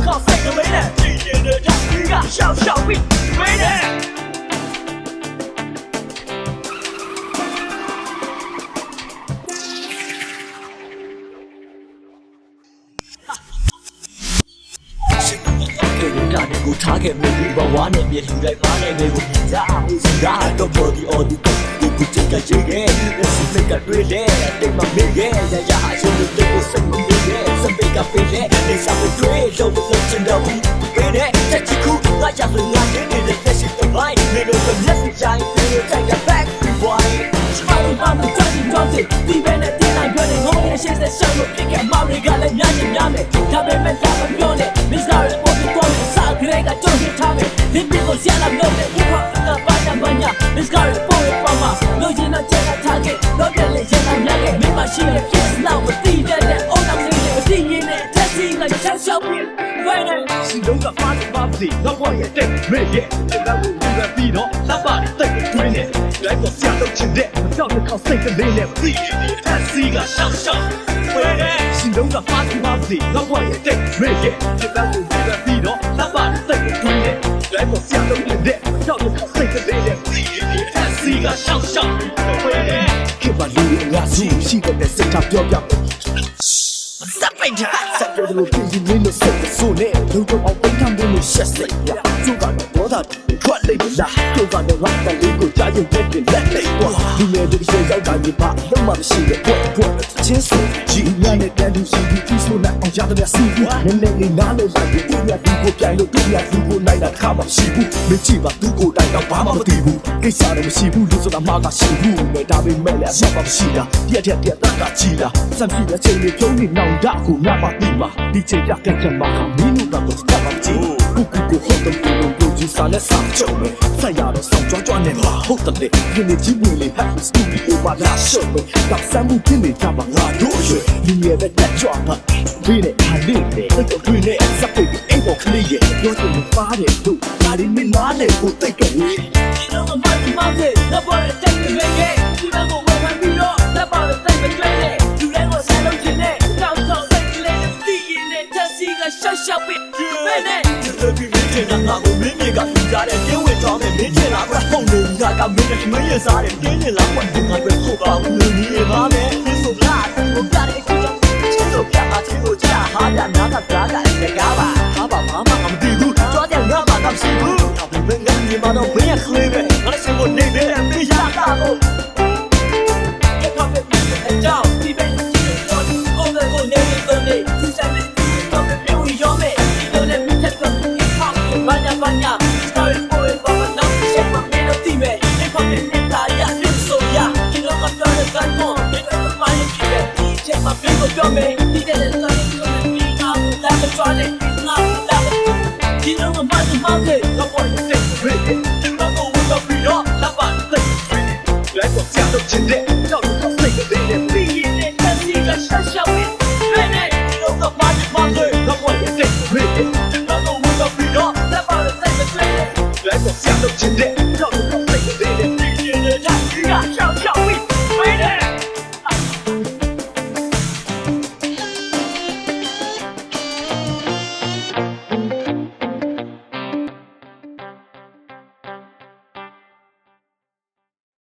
靠谁都没得，今天的这一个小小兵没得。ကိုထားခဲ့မယ်ဒီဘဝနဲ့မြေလူတိုင်းမားနေတယ်ကိုကြားမှုစကားတော့ပေါ်ဒီအော်ဒီကိုချစ်ကချေခဲ့လက်စမိတ်ကတွေ့တယ်တိတ်မမေ့ခဲ့ရရအချင်းတို့ကိုစိတ်မပြေခဲ့စပိတ်ကပေးတယ်နေစားမတွေ့လုံးလုံးချင်တော့ဘူးပေးတယ်တက်ချီခုငါကြောင့်ငါနေနေတဲ့လက်ရှိတစ်ပိုင်းနေလို့မျက်စိချိုင်းနေတိုက်တဲ့ back rewind ချမတို့မှမကြည့်တော့ဒီပဲနဲ့တင်လိုက်ပြောနေငုံရရှိတဲ့ရှောင်းလို့ပြစ်ခဲ့မောင်တွေကလည်းများချင်များမယ်ဒါပေမဲ့ဒါမပြောနဲ့ Miss Garrett ပေါ်ပြီးတော့စားကြတဲ့ကကြောက်ရထားမယ်လင်းပြကိုရှာလာလို့တဲ့ဒီခေါက်ကဘာသာဘာညာ Miss Garrett ပေါ်ရပါမှာလို့ချင်တဲ့ချက်ထားခဲ့တော့တယ်လေရန်အောင်ရခဲ့မင်းမရှိတဲ့ kiss now မသိတဲ့အုံနောက်လေးနဲ့မသိရင်နဲ့ taxi ကချောက်ချောက်ပြီး right now စီလုံးကပါပါစီတော့ဘွားရဲ့တဲ့မေ့ရဲ့ချက်တော့ဘူးပြီးတော့လက်ပါတိတ်တွင်းနဲ့လိုက်ပေါ်ဆရာတော့ချင်တဲ့ကြောက်တဲ့ခေါက်စိတ်ကလေးနဲ့မသိရင် taxi ကရှောက်ရှောက်right now စီလုံးကပါပါစီတော့ဘွားရဲ့တဲ့မေ့ရဲ့ချက်တော့ဘူးပြီးတော့လက်ပါတိတ်တွင်းနဲ့လိုက်ပေါ်ဆရာတော့ချင်တဲ့ကြောက်တဲ့ခေါက်စိတ်ကလေးနဲ့မသိရင် taxi ကရှောက်ရှောက်right now ခေပါလူငါစုရှိတဲ့စိတ်ထားပြောပြStop it! Stop your little thing, you need to set the zone. Don't go out and come in the chest. You got the water, what they got. You got the rock that you go giant dead in that lake. You made the shades out of your back. No matter she the point, chest. She ran it down to see you peaceful night on Jada see you. And then they not like you. You go down, you go night at Kama Shibu. The Chiba to go down the Bama Tibu. They saw them Shibu, lose on the Maga Shibu. They have been made as Yabba Shida. Yet, Chida. Some people say you told me now. ဒါကိုငါမသိမှာဒီချိန်ရတဲ့ကမှာမင်းတို့တော့စတက်ပါကြည့်ကိုကိုဟုတ်တယ်ကိုကြီးစားနဲ့စားချုံမယ်ဆက်ရတော့ဆောင်ကြွနဲ့မှာဟုတ်တယ်ဒီနေ့ကြီးဝင်လေဟက်စတူဒီယိုမှာလာရှုံမယ်တော့ဆမ်းမှုဖြစ်နေကြပါငါတို့ရွယ်လူငယ်တဲ့တက်ကြွပါဒီနေ့အားလေးတယ်တော့တွေ့နေစပ်ပြီးအိမ်ပေါ်ကလေးရဲ့ပြောချင်လို့ပါတယ်တို့ဒါဒီမင်းနားနဲ့ကိုတိတ်ကြွေးဒီတော့မမမောင်တဲ့တော့ပေါ်တဲ့တက်ကြွေးရဲ့ဒီတော့ကိုဝယ်ပြီးတော့တော့ပေါ်တဲ့တက်ကြွေးရဲ့လူတွေကိုဆက်လုပ်ချင်တဲ့笑笑被妹妹，这比没见到那个妹妹个家的结婚照片，没见那个红人家个妹妹没有啥的，天天老管着那个后爸无论你妈妹，你说啥？我家的就叫亲手干嘛？亲手家好家拿他家的在干嘛？他爸妈妈我们地图抓点我把他媳妇，他不分俺你妈都没人喝呗，俺的媳妇那边没下大路，也靠边边的照，这边我的我年龄多的，就像那。Banyak sekali boleh bawa nama siapa minat tiba. Lepas minta ya soya. Kita kan ada kantor, kita bermain kita. Siapa pintu kami, tidak ada lagi kami kita dapat cuaca, kita dapat. Kita membantu mati, lapor kita beri. Kita tahu kita beri, lapor kita beri. Lepas siapa cinta.